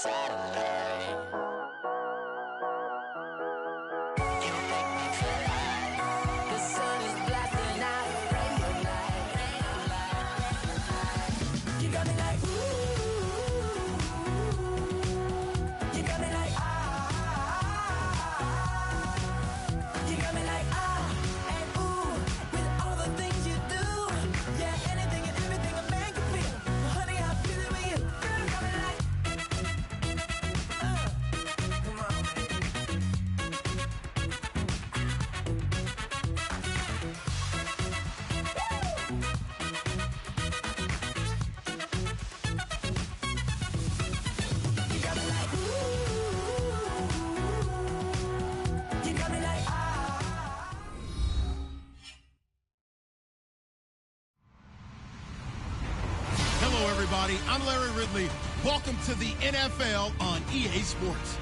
satellite. You make me feel like the sun is blasting out a rainbow light, rainbow light, rainbow light. You got me like ooh, you got me like ah, you got me like ah and ooh, with all the things you do, yeah, anything and everything a man can feel. Well, honey, I feel it with you. Girl, you got me like come on. You got me like ooh, you got me like ah. Hello, everybody. I'm Larry Ridley. Welcome to the NFL on EA Sports.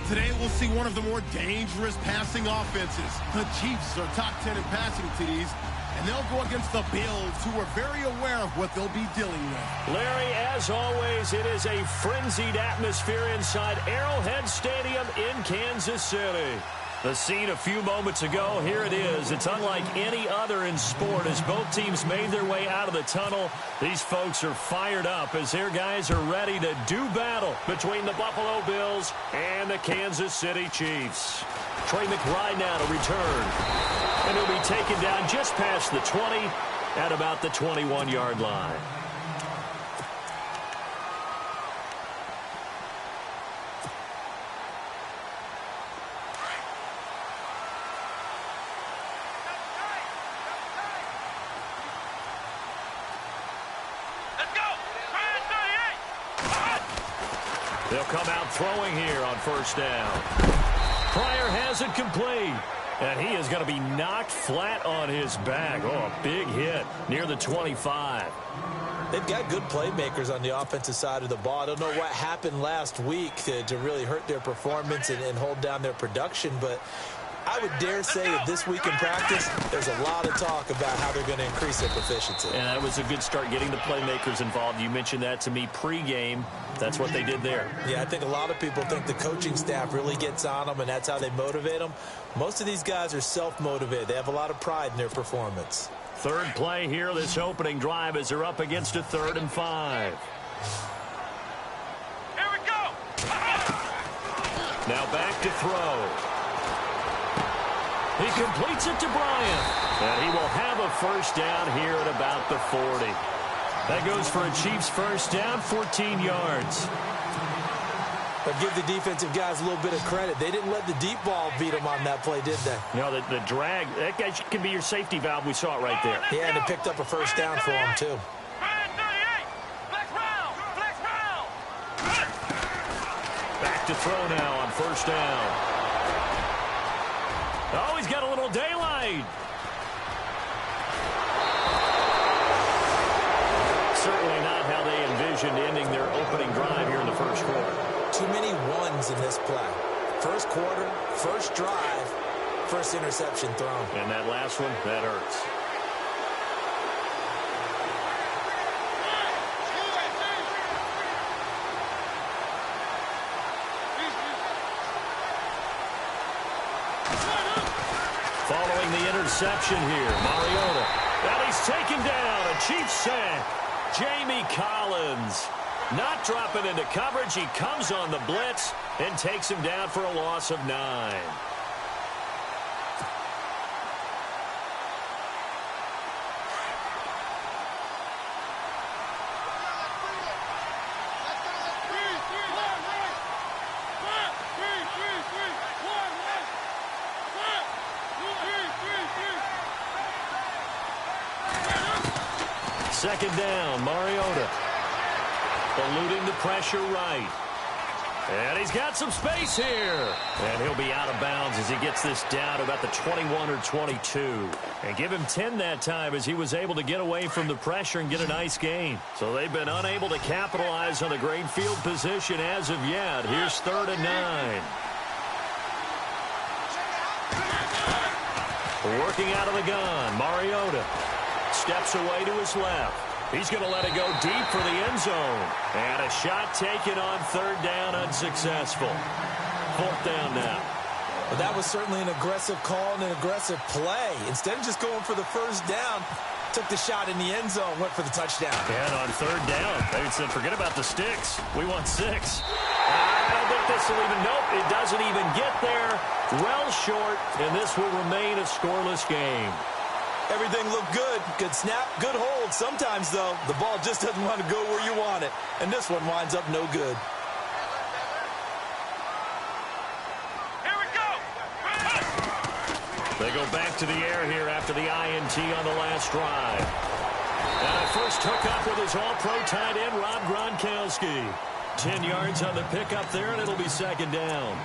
Today, we'll see one of the more dangerous passing offenses. The Chiefs are top 10 in passing TDs, and they'll go against the Bills, who are very aware of what they'll be dealing with. Larry, as always, it is a frenzied atmosphere inside Arrowhead Stadium in Kansas City. The scene a few moments ago, here it is. It's unlike any other in sport as both teams made their way out of the tunnel. These folks are fired up as their guys are ready to do battle between the Buffalo Bills and the Kansas City Chiefs. Trey McBride now to return. And he'll be taken down just past the 20 at about the 21-yard line. They'll come out throwing here on first down. Pryor has it complete. And he is going to be knocked flat on his back. Oh, a big hit near the 25. They've got good playmakers on the offensive side of the ball. I don't know what happened last week to really hurt their performance and hold down their production, but I would dare say that this week in practice, there's a lot of talk about how they're going to increase their proficiency. And that was a good start getting the playmakers involved. You mentioned that to me pregame. That's what they did there. Yeah, I think a lot of people think the coaching staff really gets on them, and that's how they motivate them. Most of these guys are self-motivated. They have a lot of pride in their performance. Third play here, this opening drive, as they're up against a 3rd and 5. Here we go. Now back to throw. He completes it to Bryant. And he will have a first down here at about the 40. That goes for a Chiefs first down, 14 yards. But give the defensive guys a little bit of credit. They didn't let the deep ball beat them on that play, did they? No, the drag, that guy can be your safety valve. We saw it right there. Yeah, and it picked up a first down for them, too. Back to throw now on first down. Oh, he's got a little daylight. Certainly not how they envisioned ending their opening drive here in the first quarter. Too many ones in this play. First quarter, first drive, first interception thrown. And that last one, that hurts. Following the interception here, Mariota. And he's taken down, a Chiefs sack. Jamie Collins not dropping into coverage. He comes on the blitz and takes him down for a loss of 9. Second down, Mariota. Eluding the pressure right. And he's got some space here. And he'll be out of bounds as he gets this down to about the 21 or 22. And give him 10 that time as he was able to get away from the pressure and get a nice gain. So they've been unable to capitalize on a great field position as of yet. Here's 3rd and 9. Working out of the gun, Mariota steps away to his left. He's going to let it go deep for the end zone. And a shot taken on third down, unsuccessful. Fourth down now. Well, that was certainly an aggressive call and an aggressive play. Instead of just going for the first down, took the shot in the end zone, went for the touchdown. And on third down, they said, forget about the sticks. We want 6. I don't think this will even, nope, it doesn't even get there. Well short, and this will remain a scoreless game. Everything looked good. Good snap, good hold. Sometimes, though, the ball just doesn't want to go where you want it. And this one winds up no good. They go back to the air here after the INT on the last drive. And a first hookup with his all-pro tight end, Rob Gronkowski. 10 yards on the pickup there, and it'll be second down.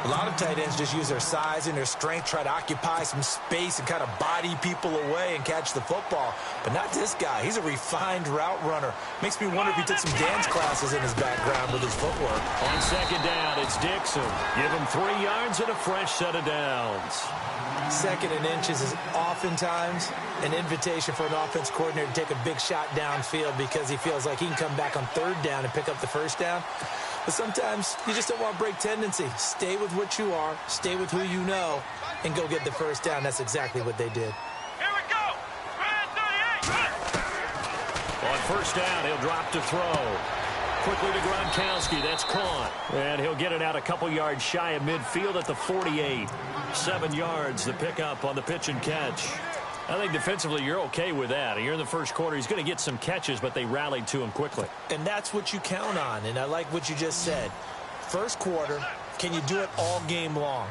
A lot of tight ends just use their size and their strength, try to occupy some space and kind of body people away and catch the football. But not this guy. He's a refined route runner. Makes me wonder if he took some dance classes in his background with his footwork. On second down, it's Dixon. Give him 3 yards and a fresh set of downs. Second and inches is oftentimes an invitation for an offense coordinator to take a big shot downfield because he feels like he can come back on third down and pick up the first down. But sometimes you just don't want to break tendency. Stay with what you are, stay with who you know, and go get the first down. That's exactly what they did. Here we go. On first down, he'll drop to throw. Quickly to Gronkowski. That's caught. And he'll get it out a couple yards shy of midfield at the 48. 7 yards, the pickup on the pitch and catch. I think defensively you're okay with that. Here in the first quarter, he's going to get some catches, but they rallied to him quickly. And that's what you count on, and I like what you just said. First quarter, can you do it all game long?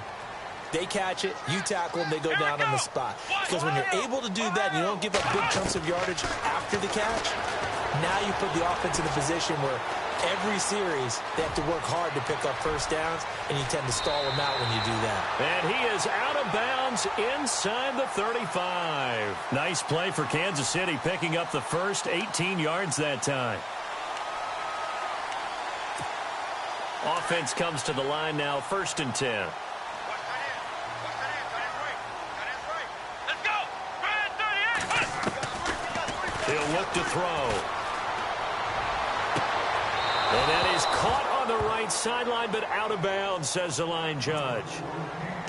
They catch it, you tackle them, they go down on the spot. Because when you're able to do that and you don't give up big chunks of yardage after the catch, now you put the offense in a position where every series they have to work hard to pick up first downs, and you tend to stall them out when you do that. And he is out of bounds inside the 35. Nice play for Kansas City, picking up the first 18 yards that time. Offense comes to the line now, 1st and 10. He'll look to throw. And that is caught on the right sideline, but out of bounds, says the line judge.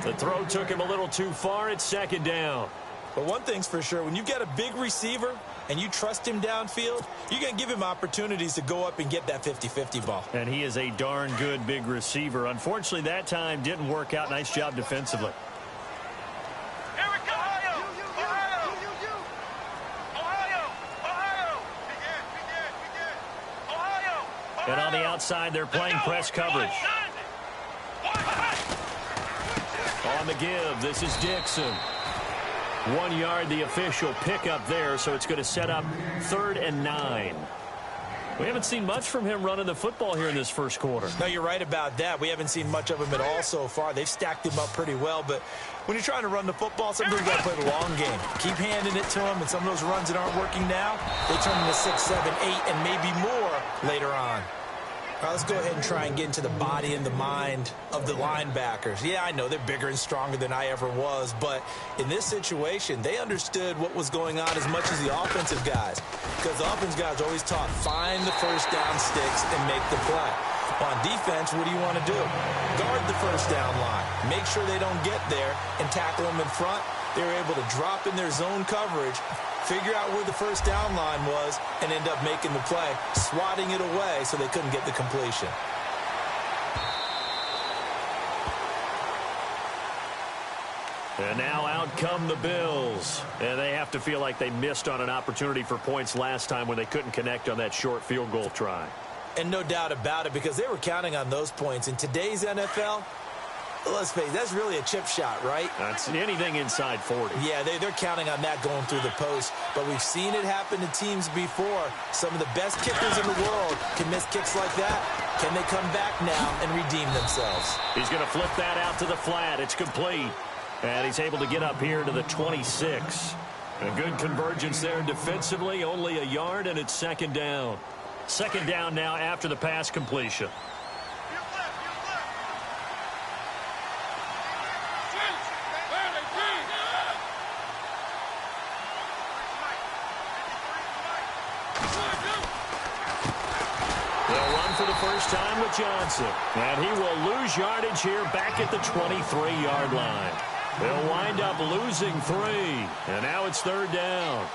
The throw took him a little too far. It's second down. But one thing's for sure, when you've got a big receiver and you trust him downfield, you're going to give him opportunities to go up and get that 50-50 ball. And he is a darn good big receiver. Unfortunately, that time didn't work out. Nice job defensively. And on the outside, they're playing press coverage. On the give, this is Dixon. 1 yard, the official pickup there, so it's going to set up 3rd and 9. We haven't seen much from him running the football here in this first quarter. No, you're right about that. We haven't seen much of him at all so far. They've stacked him up pretty well, but when you're trying to run the football, sometimes you got to play the long game. Keep handing it to him, and some of those runs that aren't working now, they turn into 6, 7, 8, and maybe more later on. All right, let's go ahead and try and get into the body and the mind of the linebackers. Yeah, I know they're bigger and stronger than I ever was, but in this situation, they understood what was going on as much as the offensive guys, because the offensive guys are always taught, find the first down sticks and make the play. On defense, what do you want to do? Guard the first down line. Make sure they don't get there and tackle them in front. They were able to drop in their zone coverage, figure out where the first down line was, and end up making the play, swatting it away so they couldn't get the completion. And now out come the Bills. And they have to feel like they missed on an opportunity for points last time when they couldn't connect on that short field goal try. And no doubt about it, because they were counting on those points. In today's NFL, let's face it, that's really a chip shot, right? That's anything inside 40. Yeah, they're counting on that going through the post. But we've seen it happen to teams before. Some of the best kickers in the world can miss kicks like that. Can they come back now and redeem themselves? He's going to flip that out to the flat. It's complete. And he's able to get up here to the 26. A good convergence there defensively, only a yard, and it's second down. Second down now after the pass completion. First time with Johnson. And he will lose yardage here back at the 23-yard line. They'll wind up losing 3. And now it's third down.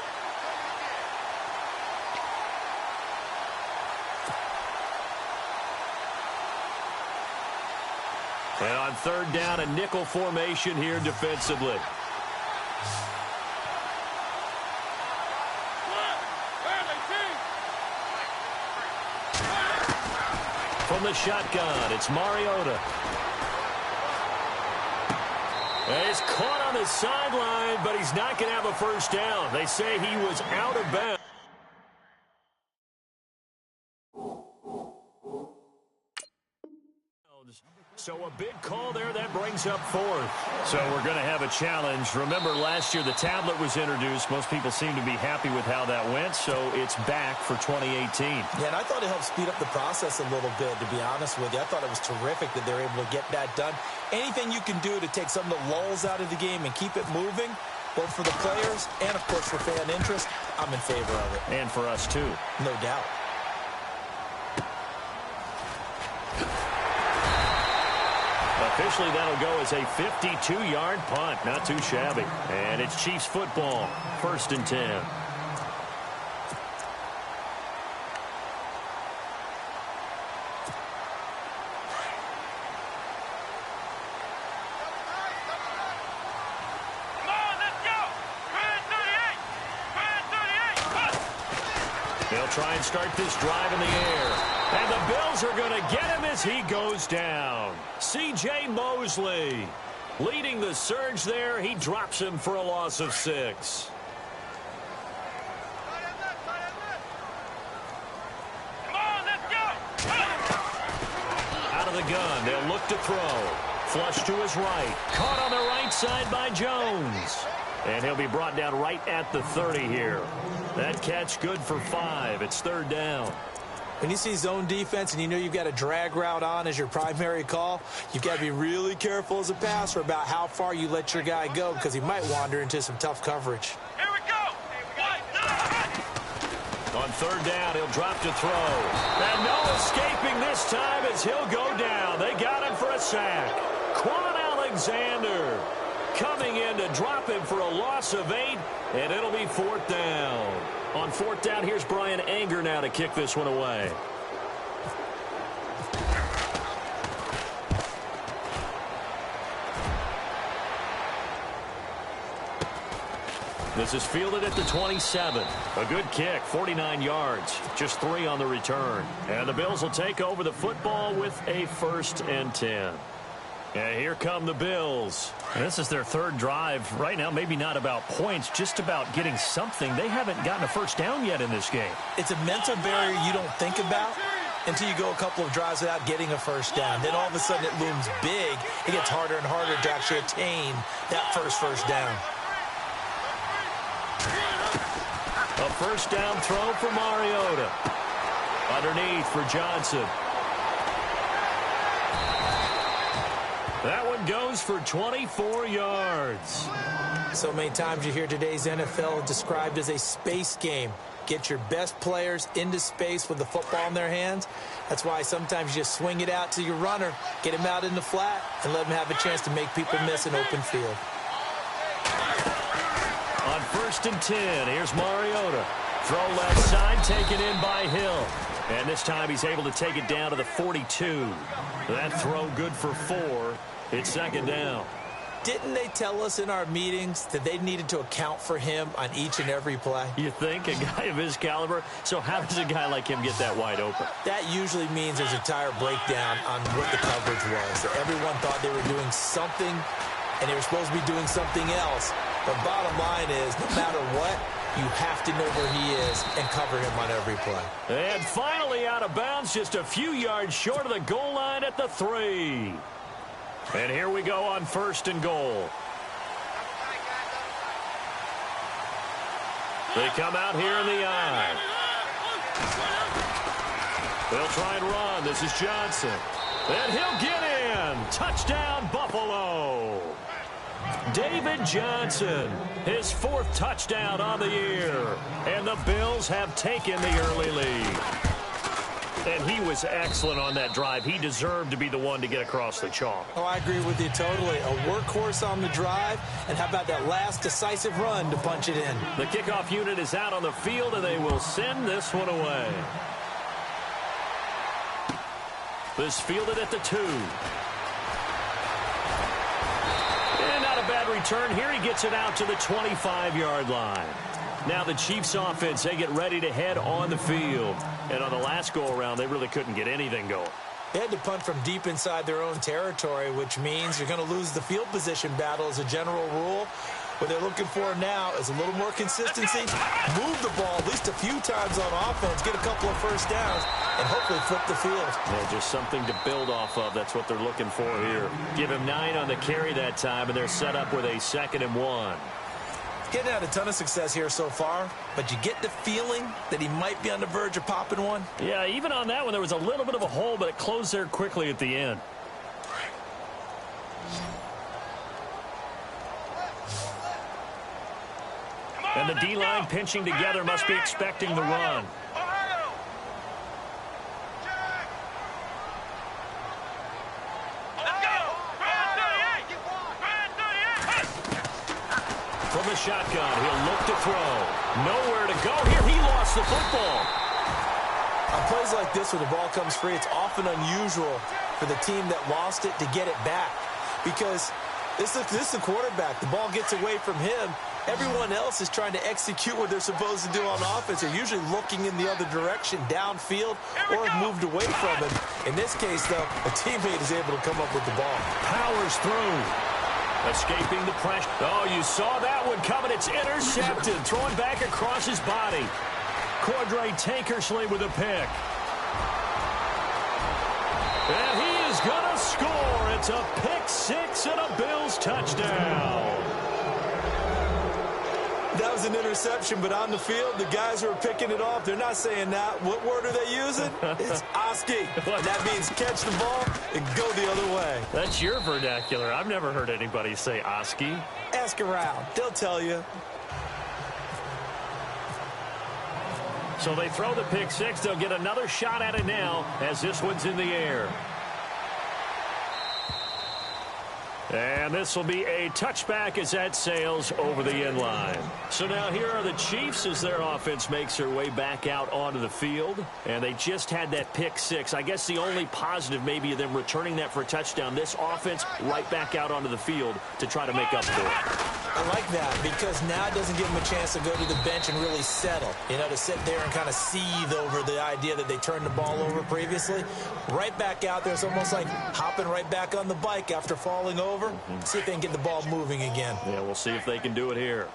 And on third down, a nickel formation here defensively. From the shotgun, it's Mariota. And he's caught on the sideline, but he's not going to have a first down. They say he was out of bounds. So a big call there. That brings up 4th. So we're going to have a challenge. Remember, last year the tablet was introduced. Most people seem to be happy with how that went, so it's back for 2018. Yeah, and I thought it helped speed up the process a little bit, to be honest with you. I thought it was terrific that they were able to get that done. Anything you can do to take some of the lulls out of the game and keep it moving, both for the players and, of course, for fan interest, I'm in favor of it. And for us, too. No doubt. Officially, that'll go as a 52-yard punt. Not too shabby. And it's Chiefs football. 1st and 10. They'll try and start this drive in the air. And the Bills are going to get him as he goes down. C.J. Mosley leading the surge there. He drops him for a loss of 6. Out of the gun, they'll look to throw. Flush to his right. Caught on the right side by Jones. And he'll be brought down right at the 30 here. That catch good for 5. It's third down. When you see zone defense and you know you've got a drag route on as your primary call, you've got to be really careful as a passer about how far you let your guy go because he might wander into some tough coverage. Here we go. On third down, he'll drop to throw. And no escaping this time as he'll go down. They got him for a sack. Quan Alexander coming in to drop him for a loss of 8, and it'll be 4th down. On 4th down, here's Brian Anger now to kick this one away. This is fielded at the 27. A good kick, 49 yards, just 3 on the return. And the Bills will take over the football with a 1st and 10. And here come the Bills. And this is their 3rd drive. Right now, maybe not about points, just about getting something. They haven't gotten a first down yet in this game. It's a mental barrier you don't think about until you go a couple of drives without getting a first down. Then all of a sudden it looms big. It gets harder and harder to actually attain that first down. A first down throw for Mariota. Underneath for Johnson. That one goes for 24 yards. So many times you hear today's NFL described as a space game. Get your best players into space with the football in their hands. That's why sometimes you just swing it out to your runner, get him out in the flat, and let him have a chance to make people miss an open field. On 1st and 10, here's Mariota. Throw left side, taken in by Hill. And this time he's able to take it down to the 42. That throw good for 4. It's 2nd down. Didn't they tell us in our meetings that they needed to account for him on each and every play? You think? A guy of his caliber? So how does a guy like him get that wide open? That usually means there's a tire breakdown on what the coverage was. Everyone thought they were doing something, and they were supposed to be doing something else. But bottom line is, no matter what, you have to know where he is and cover him on every play. And finally out of bounds, just a few yards short of the goal line at the 3. And here we go on 1st and goal. They come out here in the eye. They'll try and run. This is Johnson. And he'll get in. Touchdown, Buffalo. David Johnson, his 4th touchdown on the year. And the Bills have taken the early lead. And he was excellent on that drive. He deserved to be the one to get across the chalk. Oh, I agree with you totally. A workhorse on the drive, and how about that last decisive run to punch it in? The kickoff unit is out on the field, and they will send this one away. This fielded at the 2. And not a bad return here. He gets it out to the 25-yard line. Now the Chiefs offense, they get ready to head on the field. And on the last go-around, they really couldn't get anything going. They had to punt from deep inside their own territory, which means you're going to lose the field position battle as a general rule. What they're looking for now is a little more consistency, move the ball at least a few times on offense, get a couple of first downs, and hopefully flip the field. Yeah, just something to build off of. That's what they're looking for here. Give him 9 on the carry that time, and they're set up with a 2nd and 1. Getting had a ton of success here so far, but you get the feeling that he might be on the verge of popping one. Yeah, even on that one, there was a little bit of a hole, but it closed there quickly at the end. And the D-line pinching together must be expecting the run. From the shotgun, he'll look to throw. Nowhere to go here. He lost the football. On plays like this, when the ball comes free, it's often unusual for the team that lost it to get it back. Because this is the quarterback. The ball gets away from him. Everyone else is trying to execute what they're supposed to do on offense. They're usually looking in the other direction, downfield, or have moved away from him. In this case, though, a teammate is able to come up with the ball. Powers through. Escaping the pressure. Oh, you saw that one coming. It's intercepted. Throwing back across his body. Cordray Tankersley with a pick. And he is going to score. It's a pick 6 and a Bills touchdown. That was an interception, but on the field, the guys who are picking it off, they're not saying that. What word are they using? It's Oski. That means catch the ball and go the other way. That's your vernacular. I've never heard anybody say Oski. Ask around. They'll tell you. So they throw the pick 6. They'll get another shot at it now as this one's in the air. And this will be a touchback as that sails over the end line. So now here are the Chiefs as their offense makes their way back out onto the field. And they just had that pick 6. I guess the only positive maybe of them returning that for a touchdown. This offense right back out onto the field to try to make up for it. I like that because now it doesn't give them a chance to go to the bench and really settle. You know, to sit there and kind of seethe over the idea that they turned the ball over previously. Right back out there. It's almost like hopping right back on the bike after falling over. See if they can get the ball moving again. Yeah, we'll see if they can do it here.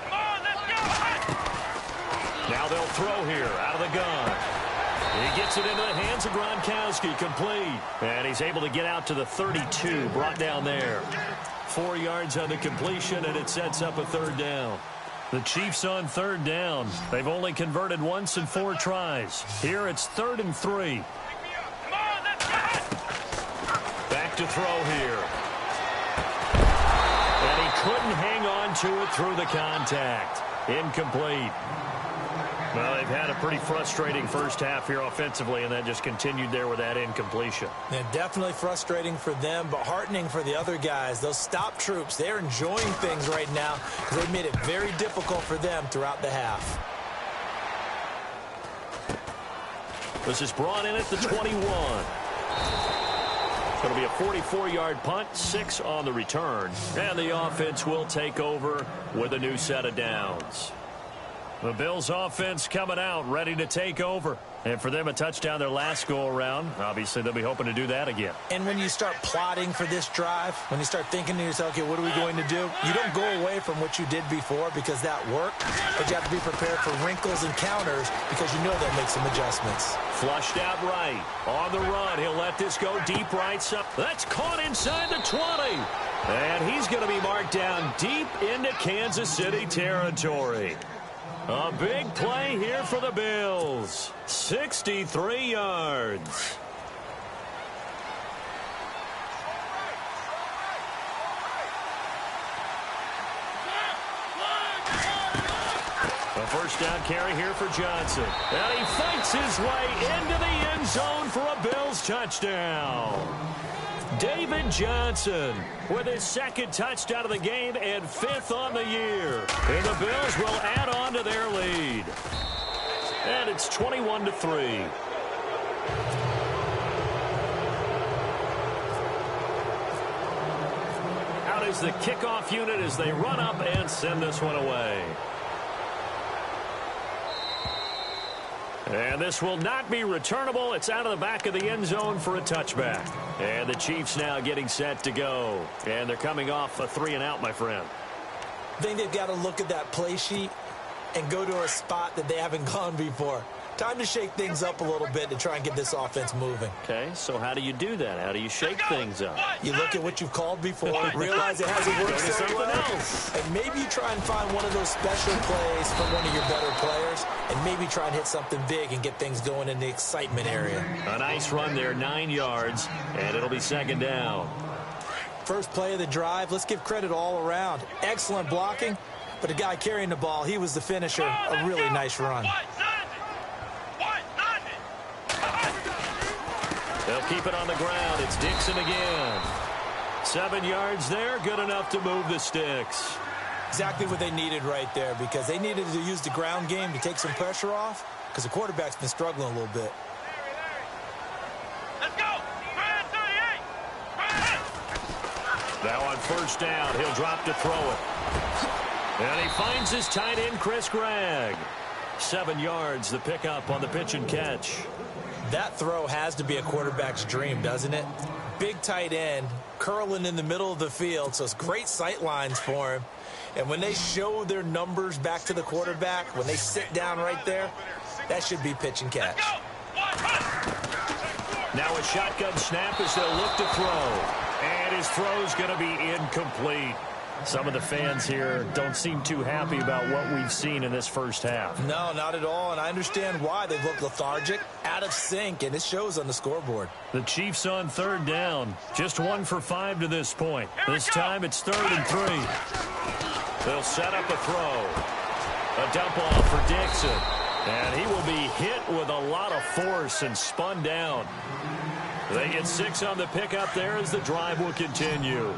Come on, let's go! Now they'll throw here out of the gun. He gets it into the hands of Gronkowski, complete. And he's able to get out to the 32, brought down there. 4 yards on the completion, and it sets up a 3rd down. The Chiefs on 3rd down. They've only converted once in 4 tries. Here it's 3rd and 3. Come on, let's go! Back to throw here. And he couldn't hang on to it through the contact. Incomplete. Well, they've had a pretty frustrating first half here offensively, and that just continued there with that incompletion. Yeah, definitely frustrating for them, but heartening for the other guys. Those stop troops, they're enjoying things right now because they've made it very difficult for them throughout the half. This is brought in at the 21. It's going to be a 44-yard punt, 6 on the return. And the offense will take over with a new set of downs. The Bills offense coming out, ready to take over. And for them, a touchdown their last go-around. Obviously, they'll be hoping to do that again. And when you start plotting for this drive, when you start thinking to yourself, okay, what are we going to do? You don't go away from what you did before because that worked, but you have to be prepared for wrinkles and counters because you know they'll make some adjustments. Flushed out right. On the run, he'll let this go deep right side. That's caught inside the 20. And he's going to be marked down deep into Kansas City territory. A big play here for the Bills. 63 yards. A first down carry here for Johnson. And he fights his way into the end zone for a Bills touchdown. David Johnson with his second touchdown of the game and 5th on the year. And the Bills will add on to their lead. And it's 21-3. Out is the kickoff unit as they run up and send this one away. And this will not be returnable. It's out of the back of the end zone for a touchback. And the Chiefs now getting set to go. And they're coming off a 3-and-out, my friend. I think they've got to look at that play sheet and go to a spot that they haven't gone before. Time to shake things up a little bit to try and get this offense moving. Okay, so how do you do that? How do you shake things up? You look at what you've called before, realize it hasn't worked so well, and maybe you try and find one of those special plays from one of your better players, and maybe try and hit something big and get things going in the excitement area. A nice run there, 9 yards, and it'll be 2nd down. First play of the drive, let's give credit all around. Excellent blocking, but the guy carrying the ball, he was the finisher. A really nice run. They'll keep it on the ground. It's Dixon again. 7 yards there, good enough to move the sticks. Exactly what they needed right there, because they needed to use the ground game to take some pressure off, because the quarterback's been struggling a little bit. Let's go. 38. Now on first down, he'll drop to throw it. And he finds his tight end, Chris Gregg. 7 yards, the pickup on the pitch and catch. That throw has to be a quarterback's dream, doesn't it? Big tight end, curling in the middle of the field, so it's great sight lines for him. And when they show their numbers back to the quarterback, when they sit down right there, that should be pitch and catch. Now a shotgun snap as they'll look to throw. And his throw's going to be incomplete. Some of the fans here don't seem too happy about what we've seen in this first half. No, not at all, and I understand why. They've looked lethargic, out of sync, and it shows on the scoreboard. The Chiefs on 3rd down. Just 1 for 5 to this point. This time it's 3rd and 3. They'll set up a throw. A dump off for Dixon. And he will be hit with a lot of force and spun down. They get 6 on the pickup there as the drive will continue.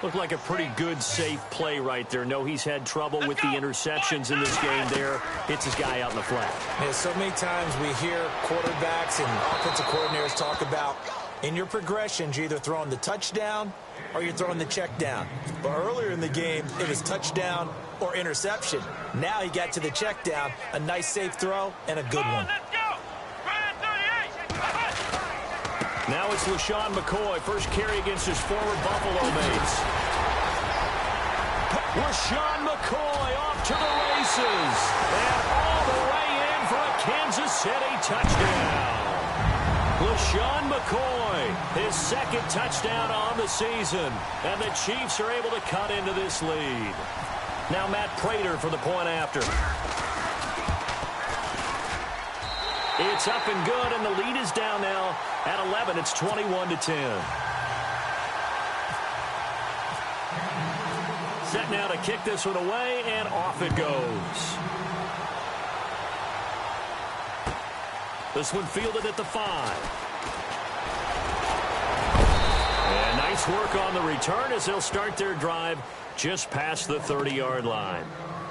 Looked like a pretty good, safe play right there. No, he's had trouble with the interceptions in this game there. Hits his guy out in the flat. Yeah, so many times we hear quarterbacks and offensive coordinators talk about in your progressions, you're either throwing the touchdown or you're throwing the check down. But earlier in the game, it was touchdown or interception. Now he got to the check down, a nice safe throw, and a good one. Now it's LaShawn McCoy, first carry against his former Buffalo mates. LaShawn McCoy off to the races. And all the way in for a Kansas City touchdown. LaShawn McCoy, his 2nd touchdown on the season. And the Chiefs are able to cut into this lead. Now Matt Prater for the point after. It's up and good, and the lead is down now at 11. It's 21-10. Set now to kick this one away, and off it goes. This one fielded at the 5. And nice work on the return as they'll start their drive just past the 30-yard line.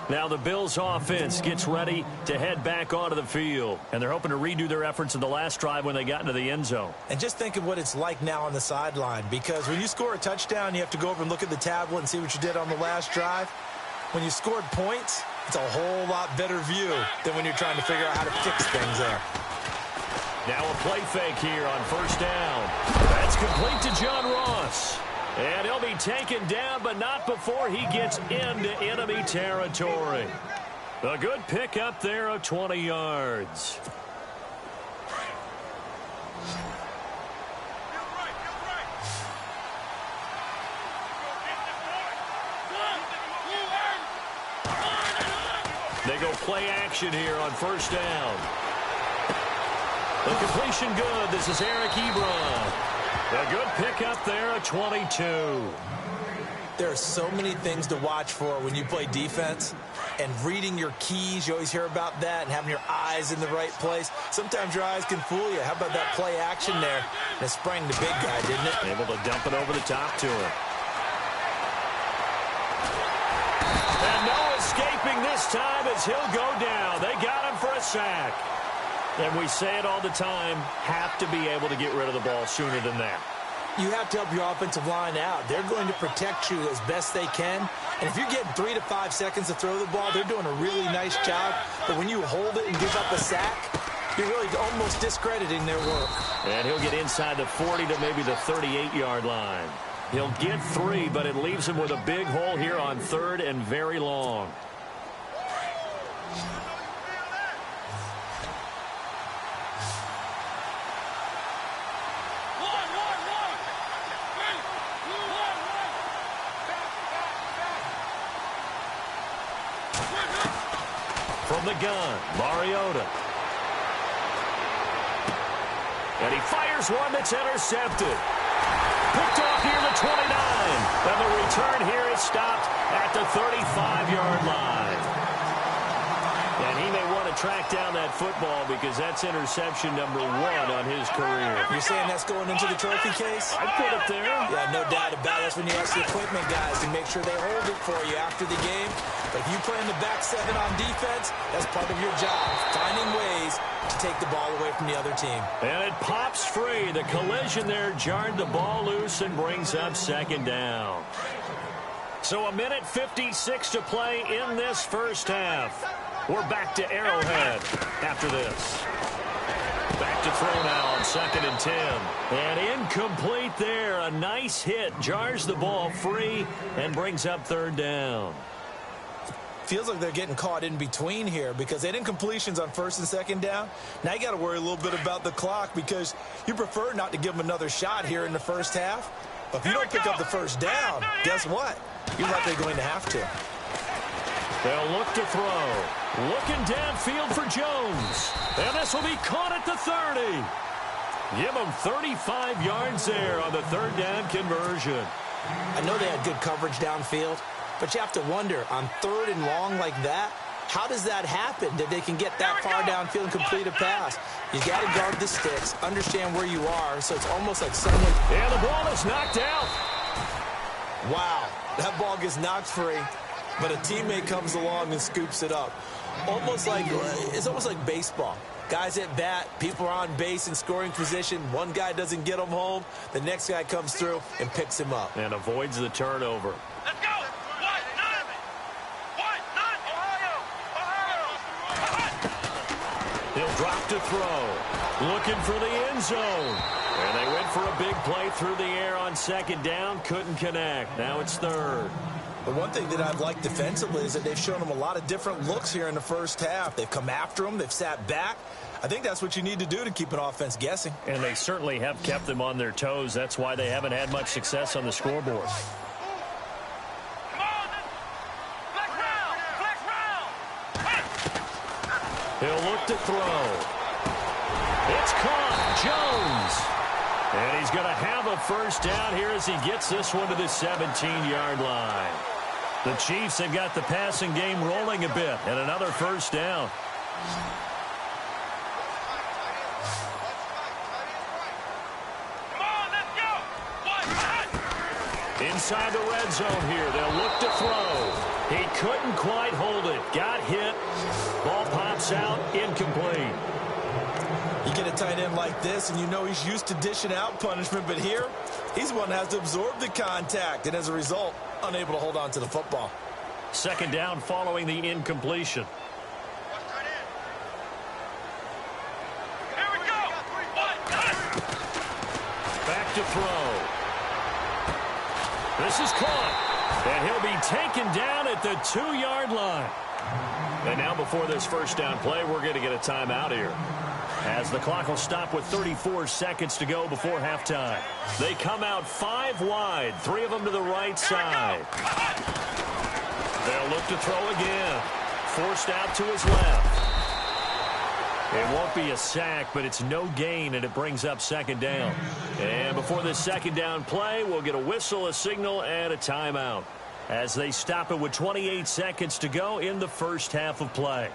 Now the Bills offense gets ready to head back onto the field. And they're hoping to redo their efforts in the last drive when they got into the end zone. And just think of what it's like now on the sideline. Because when you score a touchdown, you have to go over and look at the tablet and see what you did on the last drive. When you scored points, it's a whole lot better view than when you're trying to figure out how to fix things there. Now a play fake here on first down. That's complete to John Ross. And he'll be taken down, but not before he gets into enemy territory. A good pickup there of 20 yards. They go play action here on first down. The completion good. This is Eric Ebron. A good pickup there, a 22. There are so many things to watch for when you play defense, and reading your keys, you always hear about that, and having your eyes in the right place. Sometimes your eyes can fool you. How about that play action there? And it sprang the big guy, didn't it? Able to dump it over the top to him. And no escaping this time as he'll go down. They got him for a sack. And we say it all the time, have to be able to get rid of the ball sooner than that. You have to help your offensive line out. They're going to protect you as best they can. And if you're getting 3 to 5 seconds to throw the ball, they're doing a really nice job. But when you hold it and give up a sack, you're really almost discrediting their work. And he'll get inside the 40 to maybe the 38-yard line. He'll get 3, but it leaves him with a big hole here on 3rd and very long. From the gun, Mariota. And he fires one that's intercepted. Picked off near the 29. And the return here is stopped at the 35-yard line. And he may want to track down that football because that's interception number 1 on his career. You're saying that's going into the trophy case? I'd put it there. Yeah, no doubt about it. That's when you ask the equipment guys to make sure they hold it for you after the game. But if you play in the back 7 on defense, that's part of your job, finding ways to take the ball away from the other team. And it pops free. The collision there jarred the ball loose and brings up 2nd down. So a minute 56 to play in this first half. We're back to Arrowhead after this. Back to throw now on 2nd and 10. And incomplete there. A nice hit. Jars the ball free and brings up 3rd down. Feels like they're getting caught in between here because they didn't completions on 1st and 2nd down. Now you got to worry a little bit about the clock because you prefer not to give them another shot here in the first half. But if you don't pick up the 1st down, guess what? You're likely going to have to. They'll look to throw. Looking downfield for Jones. And this will be caught at the 30. Give them 35 yards there on the 3rd down conversion. I know they had good coverage downfield, but you have to wonder, on 3rd and long like that, how does that happen that they can get that far downfield and complete a pass? You got to guard the sticks, understand where you are, so it's almost like someone... And the ball is knocked out. Wow, that ball gets knocked free, but a teammate comes along and scoops it up. It's almost like baseball. Guys at bat, people are on base in scoring position. One guy doesn't get him home. The next guy comes through and picks him up. And avoids the turnover. Let's go! He'll drop to throw. Looking for the end zone. And they went for a big play through the air on 2nd down. Couldn't connect. Now it's 3rd. The one thing that I've liked defensively is that they've shown them a lot of different looks here in the first half. They've come after them. They've sat back. I think that's what you need to do to keep an offense guessing. And they certainly have kept them on their toes. That's why they haven't had much success on the scoreboard. He'll look to throw. It's caught. Jones. And he's going to have a 1st down here as he gets this one to the 17-yard line. The Chiefs have got the passing game rolling a bit, and another 1st down. Inside the red zone here, they'll look to throw. He couldn't quite hold it. Got hit. Ball pops out, incomplete. You get a tight end like this, and you know he's used to dishing out punishment, but here, he's the one that has to absorb the contact, and as a result, unable to hold on to the football. 2nd down following the incompletion. Here we go! Back to throw. This is caught, and he'll be taken down at the 2-yard line. And now before this 1st down play, we're going to get a timeout here, as the clock will stop with 34 seconds to go before halftime. They come out 5 wide, 3 of them to the right side. They'll look to throw again. Forced out to his left. It won't be a sack, but it's no gain, and it brings up second down. And before this second down play, we'll get a whistle, a signal, and a timeout as they stop it with 28 seconds to go in the first half of play.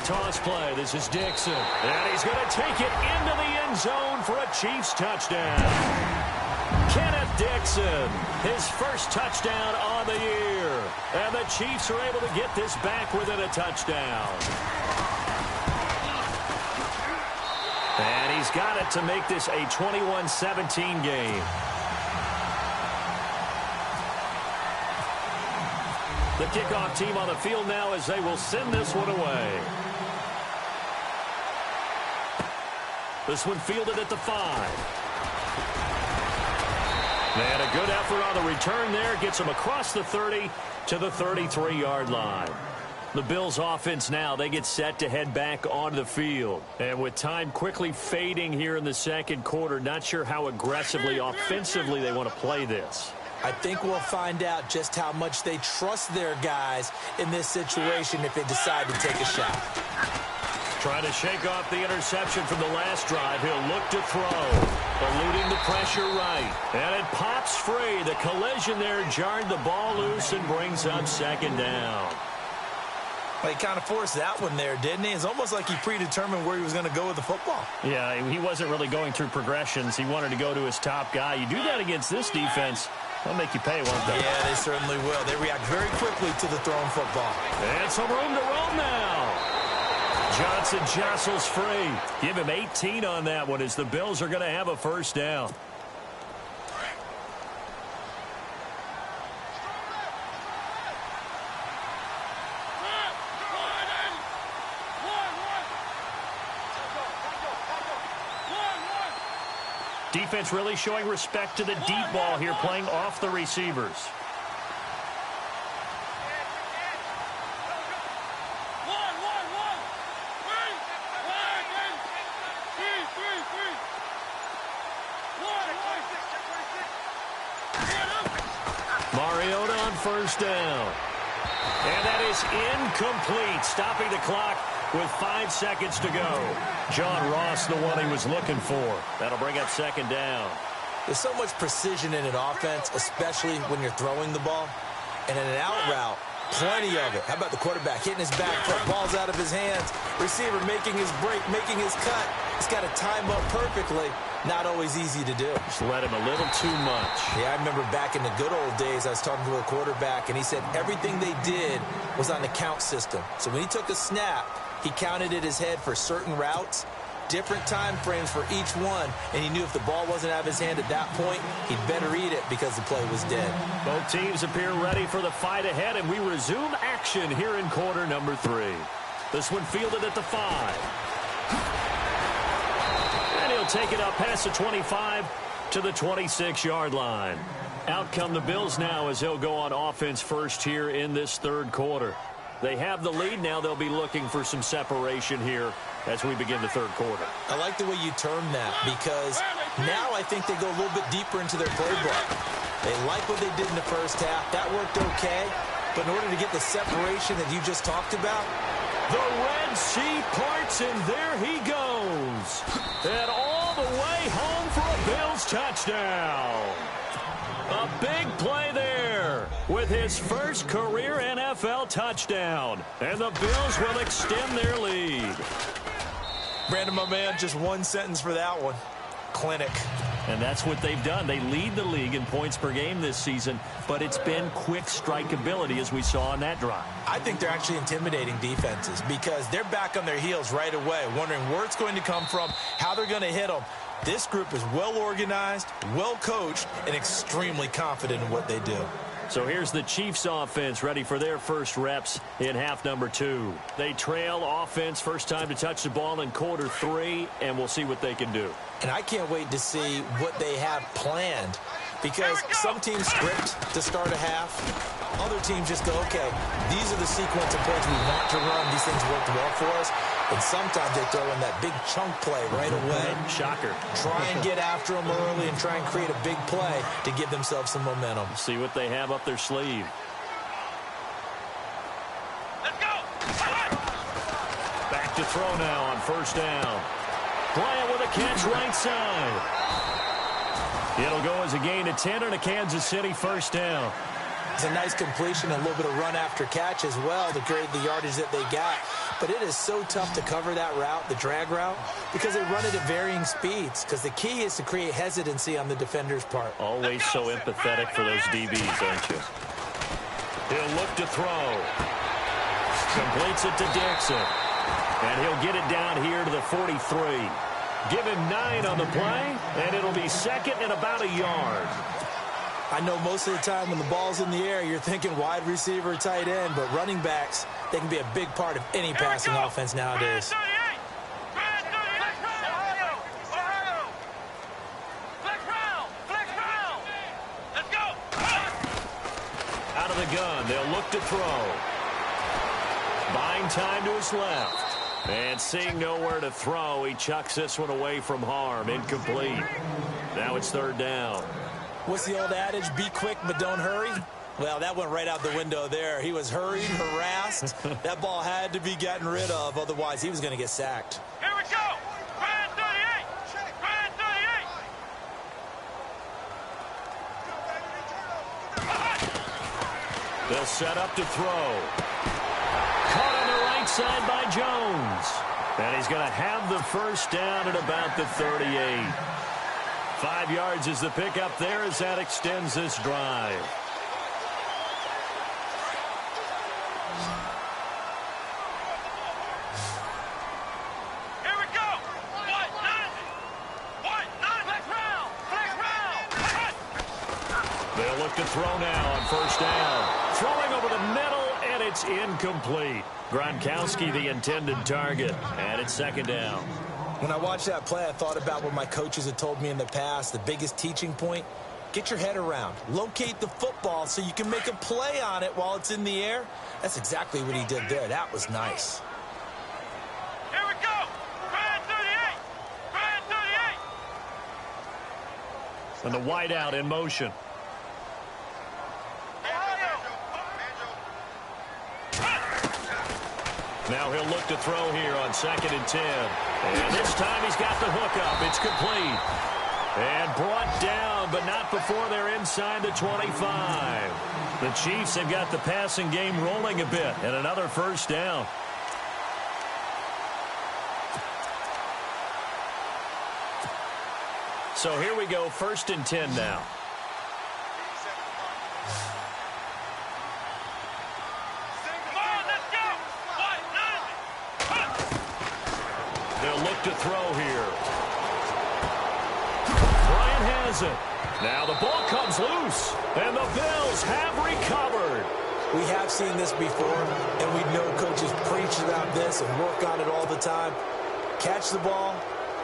Toss play. This is Dixon. And he's going to take it into the end zone for a Chiefs touchdown. Kenneth Dixon, his first touchdown on the year. And the Chiefs are able to get this back within a touchdown. And he's got it to make this a 21-17 game. The kickoff team on the field now as they will send this one away. This one fielded at the 5. And a good effort on the return there. Gets him across the 30 to the 33-yard line. The Bills offense now, they get set to head back onto the field. And with time quickly fading here in the second quarter, not sure how aggressively, offensively they want to play this. I think we'll find out just how much they trust their guys in this situation if they decide to take a shot. Trying to shake off the interception from the last drive. He'll look to throw. Eluding the pressure right. And it pops free. The collision there jarred the ball loose and brings up second down. Well, he kind of forced that one there, didn't he? It's almost like he predetermined where he was going to go with the football. Yeah, he wasn't really going through progressions. He wanted to go to his top guy. You do that against this defense, they'll make you pay, won't they? Yeah, they certainly will. They react very quickly to the thrown football. And some room to roam now. Johnson jostles free. Give him 18 on that one as the Bills are going to have a first down. Defense really showing respect to the deep ball here, playing off the receivers. Mariota on first down. And that is incomplete, stopping the clock with 5 seconds to go. John Ross, the one he was looking for. That'll bring up second down. There's so much precision in an offense, especially when you're throwing the ball. And in an out route, plenty of it. How about the quarterback hitting his back foot, ball's out of his hands, receiver making his break, making his cut. He's got to time up perfectly. Not always easy to do. Just let him a little too much. Yeah, I remember back in the good old days, I was talking to a quarterback, and he said everything they did was on the count system. So when he took a snap, he counted in his head for certain routes, different time frames for each one, and he knew if the ball wasn't out of his hand at that point, he'd better eat it because the play was dead. Both teams appear ready for the fight ahead, and we resume action here in quarter number 3. This one fielded at the 5. And he'll take it up past the 25 to the 26-yard line. Out come the Bills now as they'll go on offense first here in this third quarter. They have the lead. Now they'll be looking for some separation here as we begin the third quarter. I like the way you term that because now I think they go a little bit deeper into their playbook. They like what they did in the first half. That worked okay. But in order to get the separation that you just talked about, the Red Sea parts, and there he goes. And all the way home for a Bills touchdown. A big play there with his first career NFL touchdown. And the Bills will extend their lead. Brandon, my man, just one sentence for that one. Clinic. And that's what they've done. They lead the league in points per game this season, but it's been quick strikeability as we saw on that drive. I think they're actually intimidating defenses because they're back on their heels right away, wondering where it's going to come from, how they're going to hit them. This group is well organized, well coached, and extremely confident in what they do. So here's the Chiefs offense ready for their first reps in half number 2. They trail offense, first time to touch the ball in quarter 3, and we'll see what they can do. And I can't wait to see what they have planned because some teams script to start a half. Other teams just go, okay, these are the sequence of plays we want to run. These things worked well for us. And sometimes they throw in that big chunk play right away. Shocker. Try and get after them early and try and create a big play to give themselves some momentum. See what they have up their sleeve. Let's go. Back to throw now on first down. Bryant with a catch right side. It'll go as a gain of 10 and a Kansas City first down. It's a nice completion, a little bit of run after catch as well to create the yardage that they got. But it is so tough to cover that route, the drag route, because they run it at varying speeds. Because the key is to create hesitancy on the defender's part. Always so empathetic for those DBs, aren't you? He'll look to throw. Completes it to Dixon. And he'll get it down here to the 43. Give him 9 on the play, and it'll be second and about a yard. I know most of the time when the ball's in the air, you're thinking wide receiver, tight end, but running backs, they can be a big part of any passing offense nowadays. Let's go. Out of the gun, they'll look to throw. Buying time to his left. And seeing nowhere to throw, he chucks this one away from harm. Incomplete. Now it's third down. What's the old adage? Be quick, but don't hurry. Well, that went right out the window there. He was hurried, harassed. That ball had to be gotten rid of. Otherwise, he was going to get sacked. Here we go. Grand 38. Grand 38. They'll set up to throw. Caught on the right side by Jones. And he's going to have the first down at about the 38. 5 yards is the pickup there as that extends this drive. Here we go. White 9. Flex round. They'll look to throw now on first down. Throwing over the middle, and it's incomplete. Gronkowski the intended target, and it's second down. When I watched that play, I thought about what my coaches had told me in the past. The biggest teaching point, get your head around. Locate the football so you can make a play on it while it's in the air. That's exactly what he did there. That was nice. Here we go. Grand 38. Grand 38. And the wideout in motion. Now he'll look to throw here on 2nd and 10. And this time he's got the hook up. It's complete. And brought down, but not before they're inside the 25. The Chiefs have got the passing game rolling a bit. And another first down. So here we go, 1st and 10 now. Look to throw here. Bryant has it. Now the ball comes loose, and the Bills have recovered. We have seen this before, and we know coaches preach about this and work on it all the time. Catch the ball.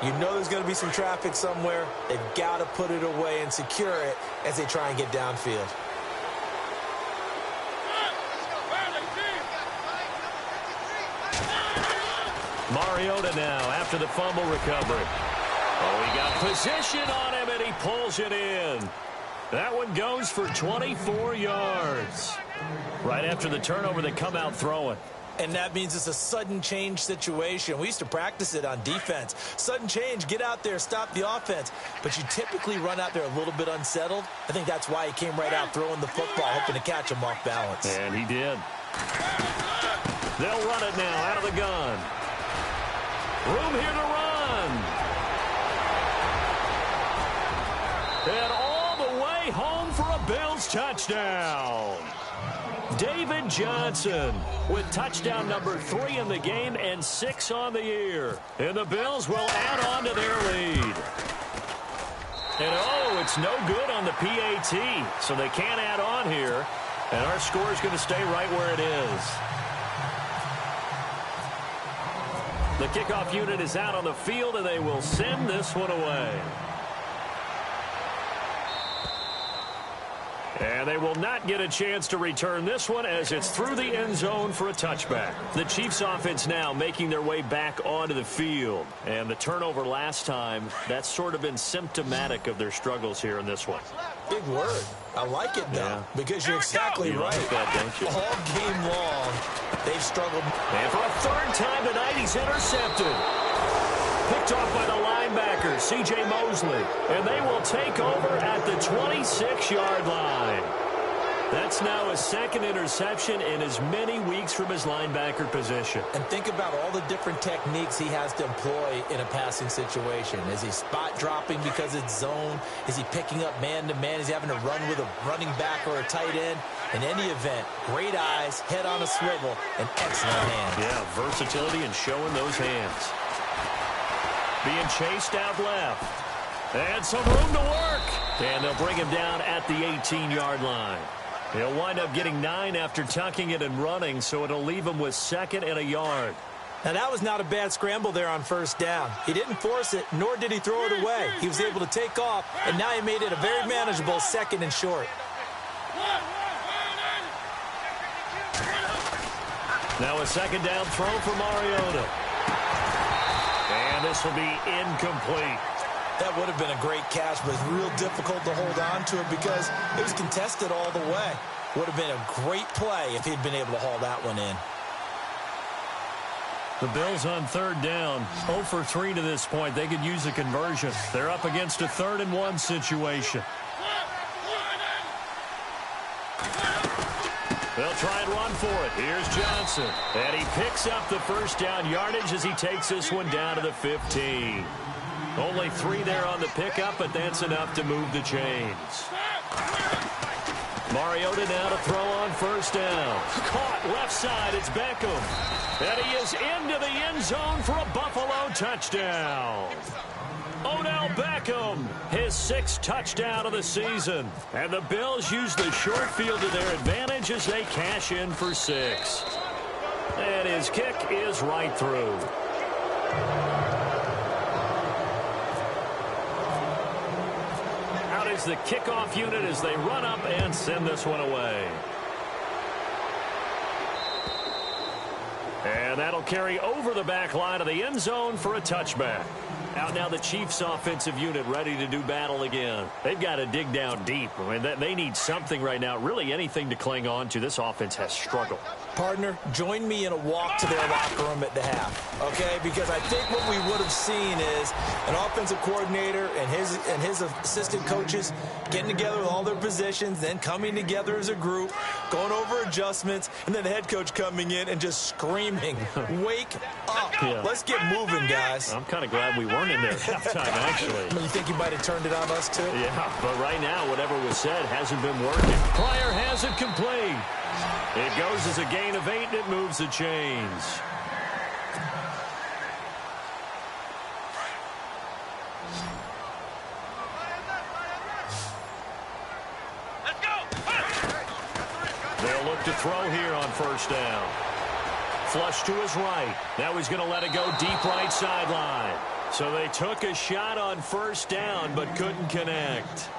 You know there's going to be some traffic somewhere. They've got to put it away and secure it as they try and get downfield. Mariota now after the fumble recovery. Oh, he got position on him, and he pulls it in. That one goes for 24 yards. Right after the turnover, they come out throwing. And that means it's a sudden change situation. We used to practice it on defense. Sudden change, get out there, stop the offense. But you typically run out there a little bit unsettled. I think that's why he came right out throwing the football, hoping to catch him off balance. And he did. They'll run it now out of the gun. Room here to run. And all the way home for a Bills touchdown. David Johnson with touchdown number 3 in the game and 6 on the year. And the Bills will add on to their lead. And oh, it's no good on the PAT, so they can't add on here. And our score is going to stay right where it is. The kickoff unit is out on the field, and they will send this one away. And they will not get a chance to return this one as it's through the end zone for a touchback. The Chiefs offense now making their way back onto the field. And the turnover last time, that's sort of been symptomatic of their struggles here in this one. Big word. I like it, though, because you're exactly You right. like that, don't you? All game long, they've struggled. And for a third time tonight, he's intercepted. Picked off by the linebacker, C.J. Mosley. And they will take over at the 26-yard line. That's now his second interception in as many weeks from his linebacker position. And think about all the different techniques he has to employ in a passing situation. Is he spot dropping because it's zone? Is he picking up man-to-man? Is he having to run with a running back or a tight end? In any event, great eyes, head on a swivel, and excellent hands. Yeah, versatility and showing those hands. Being chased out left. And some room to work. And they'll bring him down at the 18-yard line. He'll wind up getting 9 after tucking it and running, so it'll leave him with 2nd and a yard. Now, that was not a bad scramble there on first down. He didn't force it, nor did he throw it away. He was able to take off, and now he made it a very manageable 2nd and short. Now a 2nd down throw for Mariota. And this will be incomplete. That would have been a great catch, but it's real difficult to hold on to it because it was contested all the way. Would have been a great play if he'd been able to haul that one in. The Bills on 3rd down, 0 for 3 to this point. They could use a conversion. They're up against a 3rd and 1 situation. They'll try and run for it. Here's Johnson. And he picks up the first down yardage as he takes this one down to the 15. Only 3 there on the pickup, but that's enough to move the chains. Mariota now to throw on first down. Caught left side. It's Beckham. And he is into the end zone for a Buffalo touchdown. Odell Beckham, his 6th touchdown of the season. And the Bills use the short field to their advantage as they cash in for 6. And his kick is right through. Out is the kickoff unit as they run up and send this one away. And that'll carry over the back line of the end zone for a touchback. Out now the Chiefs offensive unit ready to do battle again. They've got to dig down deep. I mean, they need something right now, really anything to cling on to. This offense has struggled. Partner, join me in a walk to their locker room at the half, okay? Because I think what we would have seen is an offensive coordinator and his assistant coaches getting together with all their positions, then coming together as a group, going over adjustments, and then the head coach coming in and just screaming, wake up. Yeah. Let's get moving, guys. I'm kind of glad we weren't in there at halftime, actually. You think you might have turned it on us, too? Yeah, but right now, whatever was said hasn't been working. Pryor has it complete. It goes as a gain of 8, and it moves the chains. Let's go. They'll look to throw here on first down. Flush to his right. Now he's going to let it go deep right sideline. So they took a shot on first down, but couldn't connect.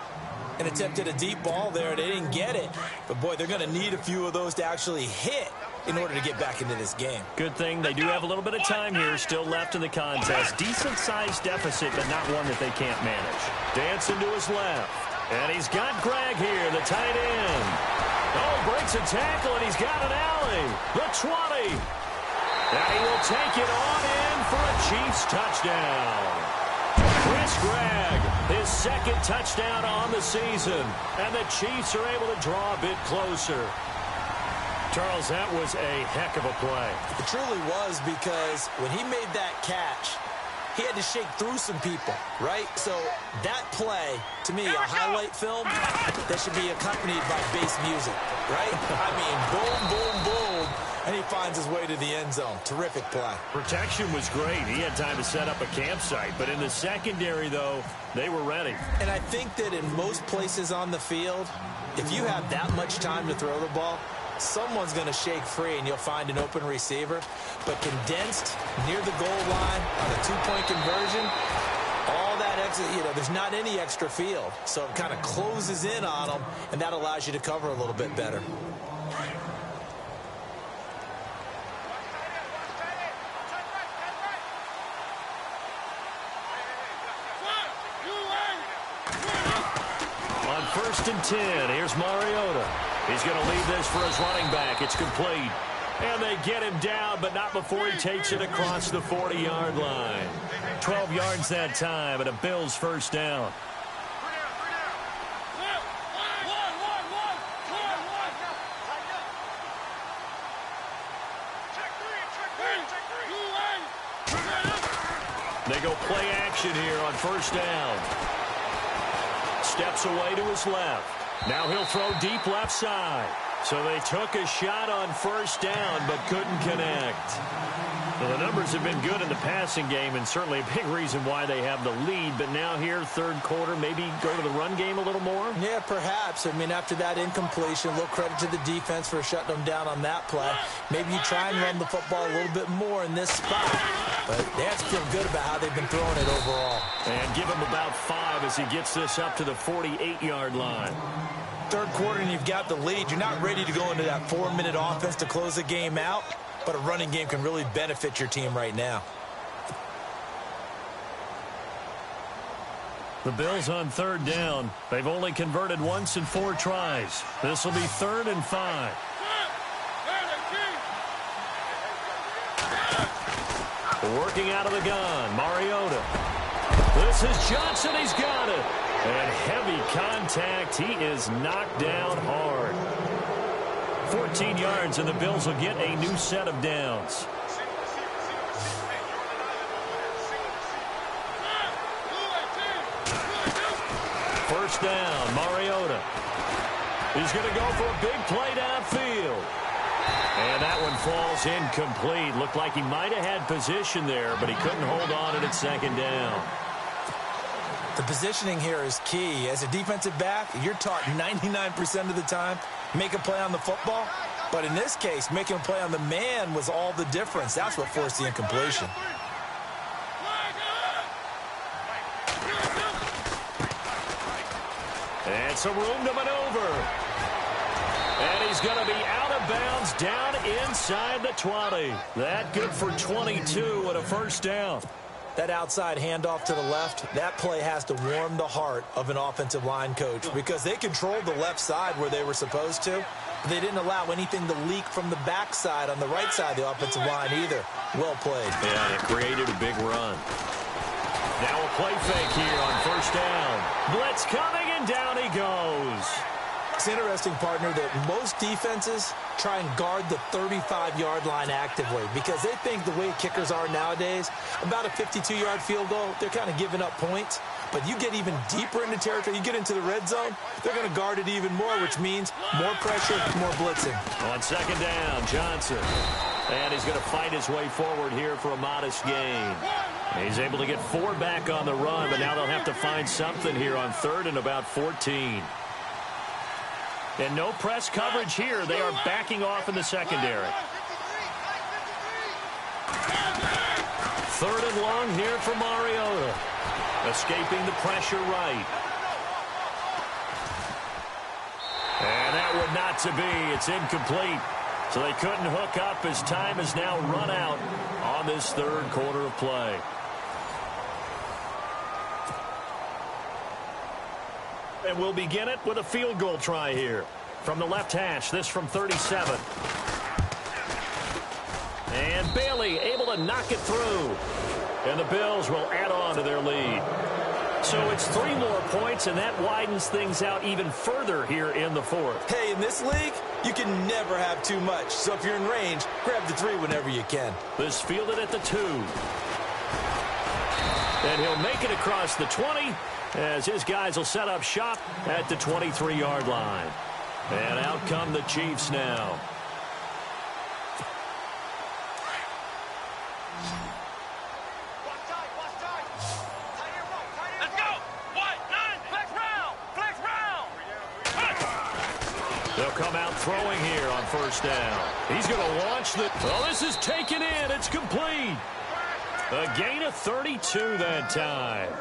And attempted a deep ball there. They didn't get it. But, boy, they're going to need a few of those to actually hit in order to get back into this game. Good thing they do have a little bit of time here still left in the contest. Decent-sized deficit, but not one that they can't manage. Dancing to his left. And he's got Greg here, the tight end. Oh, breaks a tackle, and he's got an alley. The 20. And he will take it on in for a Chiefs touchdown. Chris Gregg, his 2nd touchdown on the season. And the Chiefs are able to draw a bit closer. Charles, that was a heck of a play. It truly was, because when he made that catch, he had to shake through some people, right? So that play, to me, a highlight film that should be accompanied by bass music, right? I mean, boom, boom, boom, and he finds his way to the end zone. Terrific play. Protection was great. He had time to set up a campsite. But in the secondary, though, they were ready. And I think that in most places on the field, if you have that much time to throw the ball, someone's going to shake free and you'll find an open receiver. But condensed near the goal line on a 2-point conversion, All that extra, there's not any extra field. So it kind of closes in on them, and that allows you to cover a little bit better. On 1st and 10, here's Mariota. He's going to lead this for his running back. It's complete. And they get him down, but not before he takes it across the 40-yard line. 12 yards that time, and a Bills first down. They go play action here on first down. Steps away to his left. Now he'll throw deep left side. So they took a shot on first down, but couldn't connect. Well, the numbers have been good in the passing game, and certainly a big reason why they have the lead. But now here, third quarter, maybe go to the run game a little more? Yeah, perhaps. I mean, after that incompletion, a little credit to the defense for shutting them down on that play. Maybe you try and run the football a little bit more in this spot. But they have to feel good about how they've been throwing it overall. And give him about 5 as he gets this up to the 48-yard line. Third quarter and you've got the lead. You're not ready to go into that 4-minute offense to close the game out, but a running game can really benefit your team right now. The Bills on third down. They've only converted once in 4 tries. This will be 3rd and 5. Working out of the gun, Mariota. This is Johnson. He's got it. And heavy contact. He is knocked down hard. 14 yards, and the Bills will get a new set of downs. First down, Mariota. He's going to go for a big play downfield. And that one falls incomplete. Looked like he might have had position there, but he couldn't hold on at second down. The positioning here is key. As a defensive back, you're taught 99% of the time, make a play on the football. But in this case, making a play on the man was all the difference. That's what forced the incompletion. And some room to maneuver. And he's going to be out of bounds down inside the 20. That good for 22 and a first down. That outside handoff to the left, that play has to warm the heart of an offensive line coach because they controlled the left side where they were supposed to. But they didn't allow anything to leak from the backside on the right side of the offensive line either. Well played. Yeah, and it created a big run. Now a play fake here on first down. Blitz coming, and down he goes. It's interesting, partner, that most defenses try and guard the 35-yard line actively because they think the way kickers are nowadays, about a 52-yard field goal, they're kind of giving up points. But you get even deeper into territory, you get into the red zone, they're going to guard it even more, which means more pressure, more blitzing. On second down, Johnson. And he's going to fight his way forward here for a modest gain. He's able to get 4 back on the run, but now they'll have to find something here on 3rd and about 14. And no press coverage here. They are backing off in the secondary. 3rd and long here for Mariota. Escaping the pressure right. And that would not to be. It's incomplete. So they couldn't hook up as time is now run out on this 3rd quarter of play. And we'll begin it with a field goal try here. From the left hash, this from 37. And Bailey able to knock it through. And the Bills will add on to their lead. So it's 3 more points, and that widens things out even further here in the 4th. Hey, in this league, you can never have too much. So if you're in range, grab the 3 whenever you can. This fielded at the 2. And he'll make it across the 20 as his guys will set up shop at the 23-yard line. And out come the Chiefs now. Let's go. 1-9. Flex round. Flex round. They'll come out throwing here on first down. He's going to launch the... Oh, this is taken in. It's complete. A gain of 32 that time.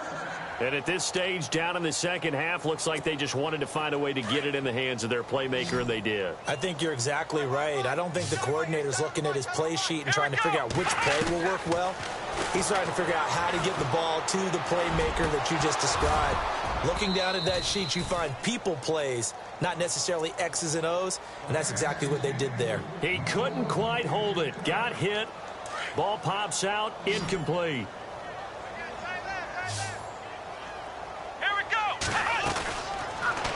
And at this stage, down in the second half, looks like they just wanted to find a way to get it in the hands of their playmaker, and they did. I think you're exactly right. I don't think the coordinator's looking at his play sheet and trying to figure out which play will work well. He's trying to figure out how to get the ball to the playmaker that you just described. Looking down at that sheet, you find people plays, not necessarily X's and O's, and that's exactly what they did there. He couldn't quite hold it. Got hit. Ball pops out. Incomplete.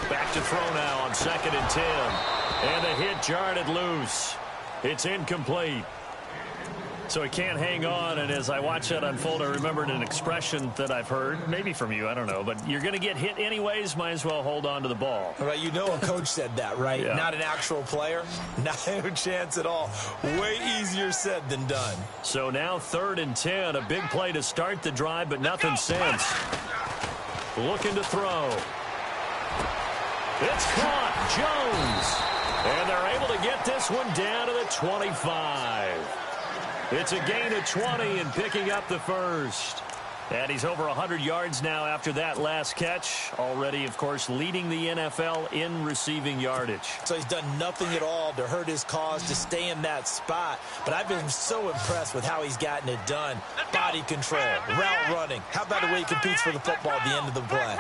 Back to throw now on 2nd and 10. And the hit jarred it loose. It's incomplete. So he can't hang on, and as I watch that unfold, I remembered an expression that I've heard, maybe from you, I don't know, but you're going to get hit anyways, might as well hold on to the ball. Right, you know a coach said that, right? Yeah. Not an actual player. No chance at all. Way easier said than done. So now 3rd and 10, a big play to start the drive, but nothing since. Looking to throw. It's caught. Jones. And they're able to get this one down to the 25. It's a gain of 20 and picking up the first. And he's over 100 yards now after that last catch. Already, of course, leading the NFL in receiving yardage. So he's done nothing at all to hurt his cause to stay in that spot. But I've been so impressed with how he's gotten it done. Body control, route running. How about the way he competes for the football at the end of the play?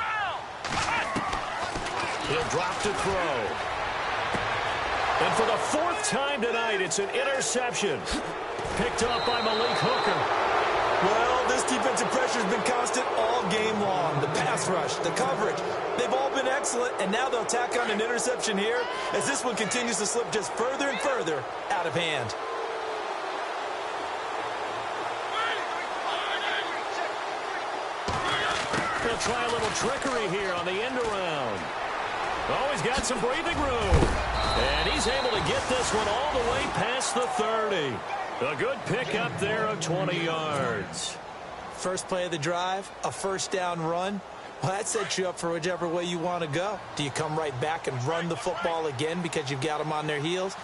He'll drop to throw. And for the 4th time tonight, it's an interception. Picked up by Malik Hooker. Well, this defensive pressure has been constant all game long. The pass rush, the coverage, they've all been excellent, and now they'll tack on an interception here as this one continues to slip just further and further out of hand. He'll try a little trickery here on the end around. Oh, he's got some breathing room. And he's able to get this one all the way past the 30. A good pick up there of 20 yards. First play of the drive, a first down run. Well, that sets you up for whichever way you want to go. Do you come right back and run the football again because you've got them on their heels?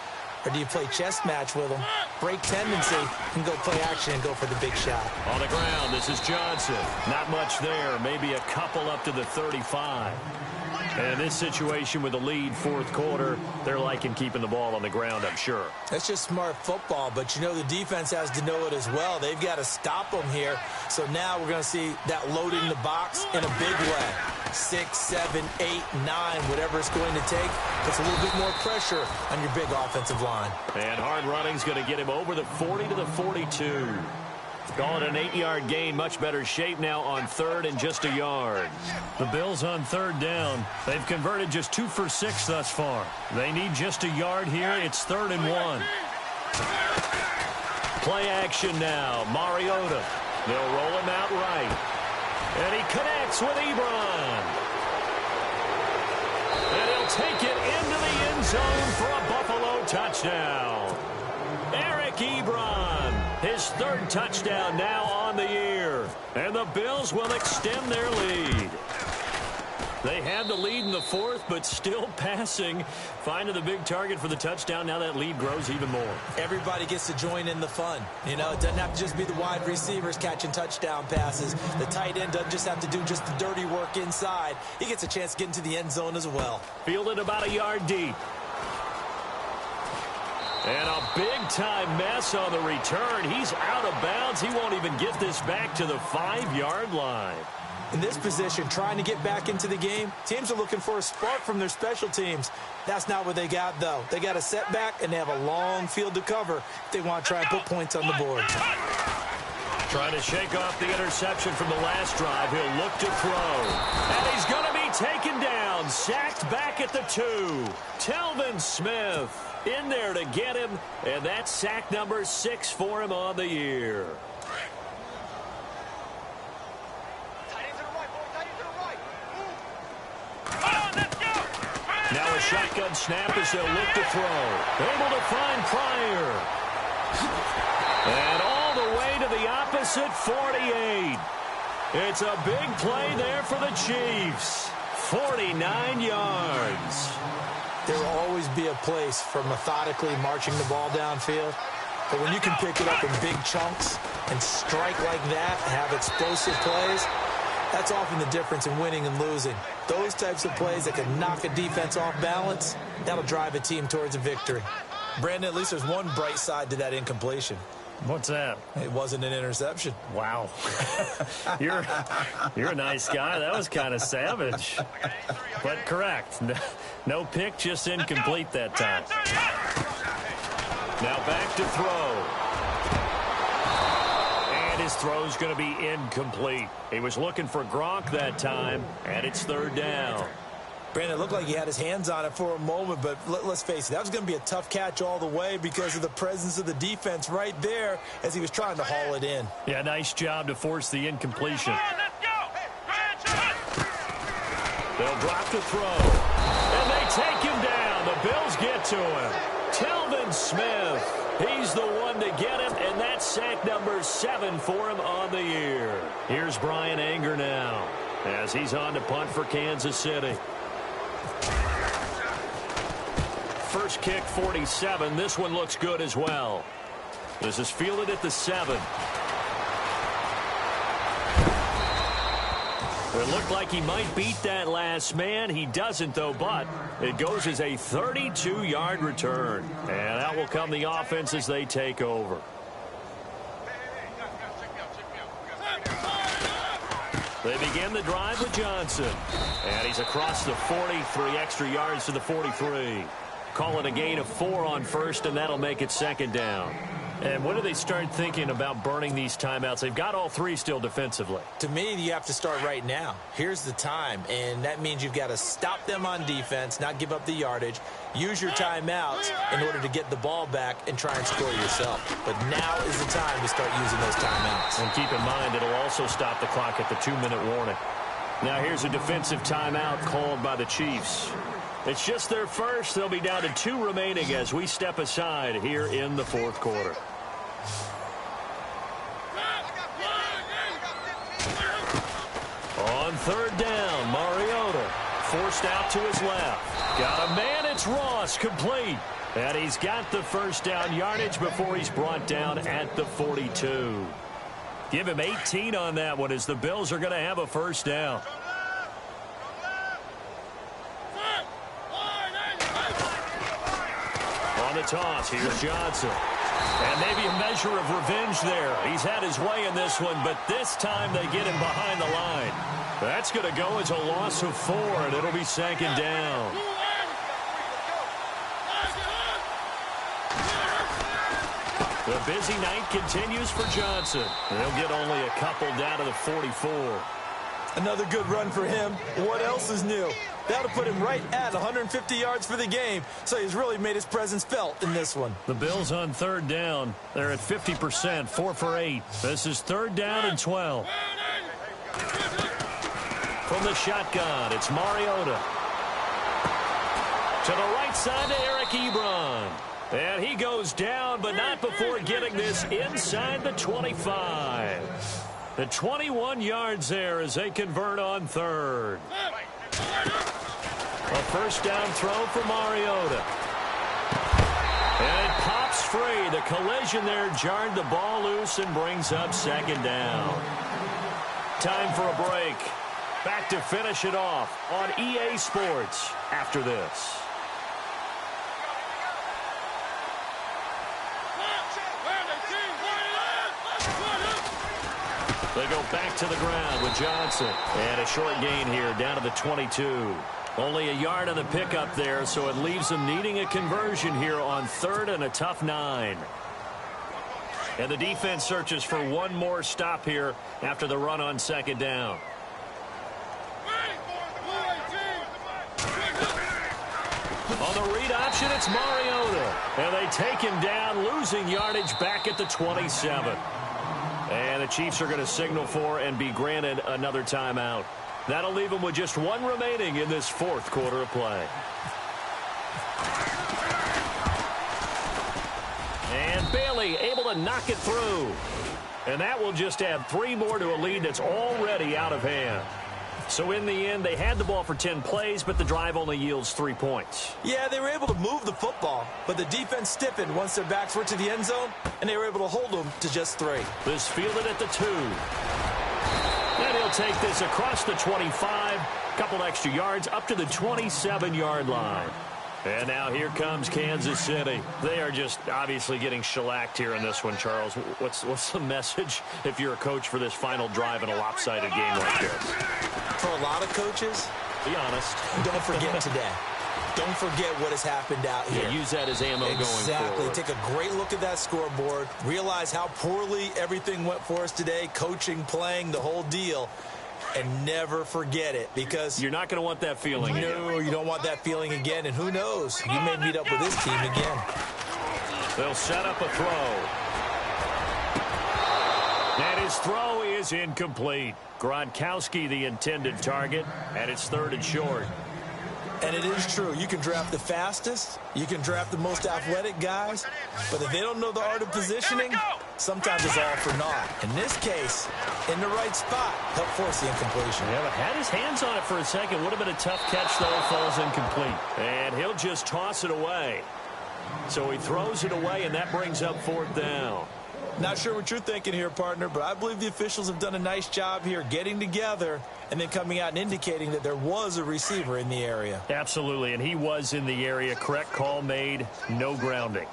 Or do you play chess match with them, break tendency, and go play action and go for the big shot? On the ground, this is Johnson. Not much there, maybe a couple up to the 35. And this situation with the lead 4th quarter, they're liking keeping the ball on the ground, I'm sure. That's just smart football, but you know the defense has to know it as well. They've got to stop them here. So now we're going to see that loading the box in a big way. 6, 7, 8, 9, whatever it's going to take. Puts a little bit more pressure on your big offensive line. And hard running's going to get him over the 40 to the 42. Call it an 8-yard gain. Much better shape now on 3rd and just a yard. The Bills on 3rd down. They've converted just 2 for 6 thus far. They need just a yard here. It's 3rd and 1. Play action now. Mariota. They'll roll him out right. And he connects with Ebron. And he'll take it into the end zone for a Buffalo touchdown. Eric Ebron. His 3rd touchdown now on the year. And the Bills will extend their lead. They had the lead in the 4th, but still passing. Finding the big target for the touchdown. Now that lead grows even more. Everybody gets to join in the fun. You know, it doesn't have to just be the wide receivers catching touchdown passes. The tight end doesn't just have to do just the dirty work inside. He gets a chance to get into the end zone as well. Fielded about a yard deep. And a big-time mess on the return. He's out of bounds. He won't even get this back to the 5-yard line. In this position, trying to get back into the game, teams are looking for a spark from their special teams. That's not what they got, though. They got a setback, and they have a long field to cover if they want to try and put points on the board. Trying to shake off the interception from the last drive. He'll look to throw. And he's going to be taken down. Sacked back at the 2. Telvin Smith in there to get him, and that's sack number 6 for him on the year. Now a shotgun snap as they'll look to throw. Able to find Pryor. And all the way to the opposite 48. It's a big play there for the Chiefs. 49 yards. There will always be a place for methodically marching the ball downfield. But when you can pick it up in big chunks and strike like that, have explosive plays, that's often the difference in winning and losing. Those types of plays that can knock a defense off balance, that'll drive a team towards a victory. Brandon, at least there's one bright side to that incompletion. What's that? It wasn't an interception. Wow. You're a nice guy. That was kind of savage. But correct. No pick, just incomplete that time. Now back to throw. And his throw's going to be incomplete. He was looking for Gronk that time, and it's third down. Brandon, it looked like he had his hands on it for a moment, but let's face it, that was going to be a tough catch all the way because of the presence of the defense right there as he was trying to haul it in. Yeah, nice job to force the incompletion. They'll drop the throw, and they take him down. The Bills get to him. Smith, he's the one to get him, and that's sack number 7 for him on the year. Here's Brian Anger now as he's on to punt for Kansas City. First kick, 47. This one looks good as well. This is fielded at the 7. It looked like he might beat that last man. He doesn't, though, but it goes as a 32-yard return. And out will come the offense as they take over. They begin the drive with Johnson. And he's across the 43 extra yards to the 43. Call it a gain of 4 on first, and that'll make it second down. And when do they start thinking about burning these timeouts? They've got all 3 still defensively. To me, you have to start right now. Here's the time, and that means you've got to stop them on defense, not give up the yardage, use your timeouts in order to get the ball back and try and score yourself. But now is the time to start using those timeouts. And keep in mind, it'll also stop the clock at the 2-minute warning. Now here's a defensive timeout called by the Chiefs. It's just their first. They'll be down to 2 remaining as we step aside here in the fourth quarter. On third down, Mariota forced out to his left. Got a man, it's Ross, complete. And he's got the first down yardage before he's brought down at the 42. Give him 18 on that one as the Bills are going to have a first down. On the toss, here's Johnson. And maybe a measure of revenge there. He's had his way in this one, but this time they get him behind the line. That's going to go as a loss of 4, and it'll be second down. The busy night continues for Johnson. They'll get only a couple down to the 44. Another good run for him. What else is new? That'll put him right at 150 yards for the game, so he's really made his presence felt in this one. The Bills on third down. They're at 50%, 4 for 8. This is third down and 12. From the shotgun, it's Mariota. To the right side to Eric Ebron. And he goes down, but not before getting this inside the 25. The 21 yards there as they convert on third. A first down throw for Mariota. And it pops free. The collision there jarred the ball loose and brings up second down. Time for a break. Back to finish it off on EA Sports after this. They go back to the ground with Johnson. And a short gain here down to the 22. Only a yard on the pickup there, so it leaves them needing a conversion here on third and a tough 9. And the defense searches for one more stop here after the run on second down. On the read option, it's Mariota. And they take him down, losing yardage back at the 27. And the Chiefs are going to signal for and be granted another timeout. That'll leave them with just 1 remaining in this fourth quarter of play. And Bailey able to knock it through. And that will just add 3 more to a lead that's already out of hand. So in the end, they had the ball for 10 plays, but the drive only yields 3 points. Yeah, they were able to move the football, but the defense stiffened once their backs were to the end zone, and they were able to hold them to just 3. This fielded at the 2. And he'll take this across the 25, couple extra yards up to the 27-yard line. And now here comes Kansas City. They are just obviously getting shellacked here in this one, Charles. What's the message if you're a coach for this final drive in a lopsided game like this? For a lot of coaches, be honest. Don't forget today. Don't forget what has happened out here. Yeah, use that as ammo going forward. Exactly. Take a great look at that scoreboard. Realize how poorly everything went for us today. Coaching, playing, the whole deal. And never forget it, because you're not going to want that feeling again. No, you don't want that feeling again. And who knows? You may meet up with this team again. They'll set up a throw. And his throw is incomplete. Gronkowski, the intended target, and it's 3rd and short. And it is true. You can draft the fastest. You can draft the most athletic guys. But if they don't know the art of positioning, sometimes it's all for naught. In this case, in the right spot, help force the incompletion. Yeah, but had his hands on it for a second. Would have been a tough catch, though. It falls incomplete. And he'll just toss it away. So he throws it away, and that brings up 4th down. Not sure what you're thinking here, partner, but I believe the officials have done a nice job here getting together and then coming out and indicating that there was a receiver in the area. Absolutely, and he was in the area. Correct call made. No grounding.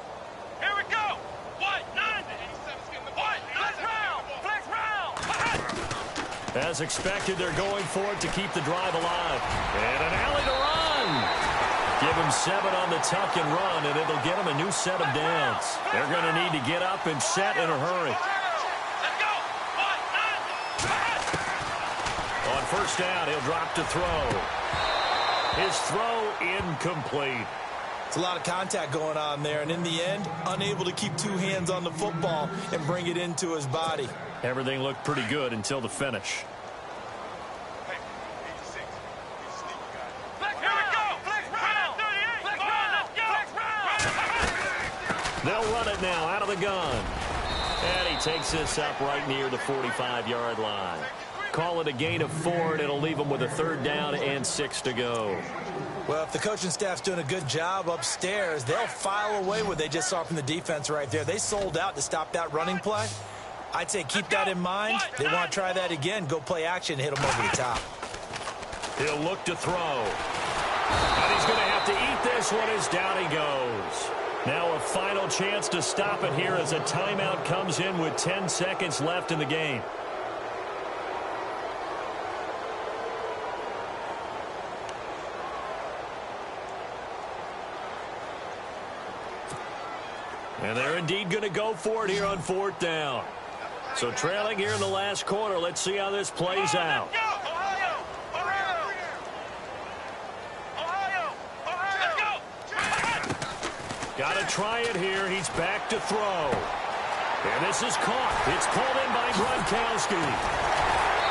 Here we go. What? 90. What? Flex round. As expected, they're going for it to keep the drive alive. And an alley to run. Give him 7 on the tuck and run, and it'll get him a new set of downs. They're going to need to get up and set in a hurry. Let's go. On 1st down, he'll drop to throw. His throw incomplete. It's a lot of contact going on there, and in the end, unable to keep 2 hands on the football and bring it into his body. Everything looked pretty good until the finish. They'll run it now out of the gun. And he takes this up right near the 45-yard line. Call it a gain of 4, and it'll leave them with a 3rd down and 6 to go. Well, if the coaching staff's doing a good job upstairs, they'll file away what they just saw from the defense right there. They sold out to stop that running play. I'd say keep that in mind. They want to try that again. Go play action and hit them over the top. He'll look to throw. And he's going to have to eat this one as down he goes. Now a final chance to stop it here as a timeout comes in with 10 seconds left in the game. And they're indeed going to go for it here on 4th down. So trailing here in the last quarter. Let's see how this plays out. Got to try it here. He's back to throw. And this is caught. It's pulled in by Gronkowski.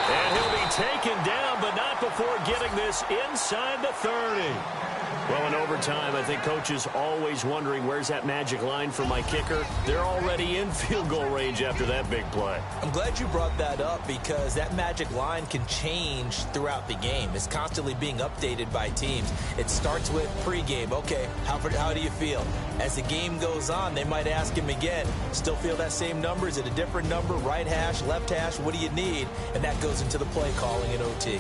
And he'll be taken down, but not before getting this inside the 30. Well, in overtime, I think coaches always wondering, where's that magic line for my kicker? They're already in field goal range after that big play. I'm glad you brought that up, because that magic line can change throughout the game. It's constantly being updated by teams. It starts with pregame. Okay, how do you feel? As the game goes on, they might ask him again, still feel that same number? Is it a different number? Right hash, left hash, what do you need? And that goes into the play calling in OT.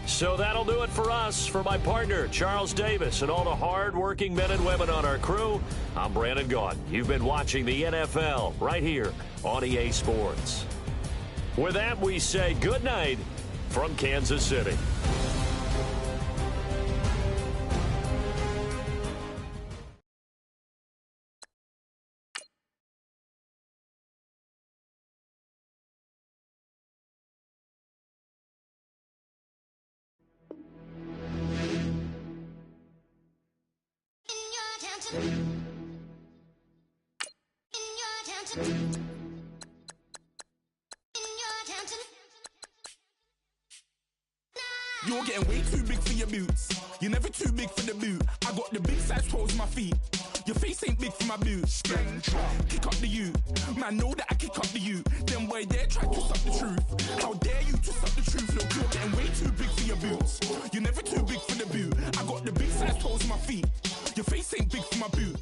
So that'll do it for us. For my partner, Charles Davis, and all the hard-working men and women on our crew, I'm Brandon Gaudin. You've been watching the NFL right here on EA Sports. With that, we say good night from Kansas City. You're getting way too big for your boots. You're never too big for the boot. I got the big size toes on my feet. Your face ain't big for my boots. Kick up the U. Man, know that I kick up the U. Then boy, dare try to suck the truth. How dare you to suck the truth? Look, you're getting way too big for your boots. You're never too big for the boot. I got the big size toes on my feet. Your face ain't big for my boot.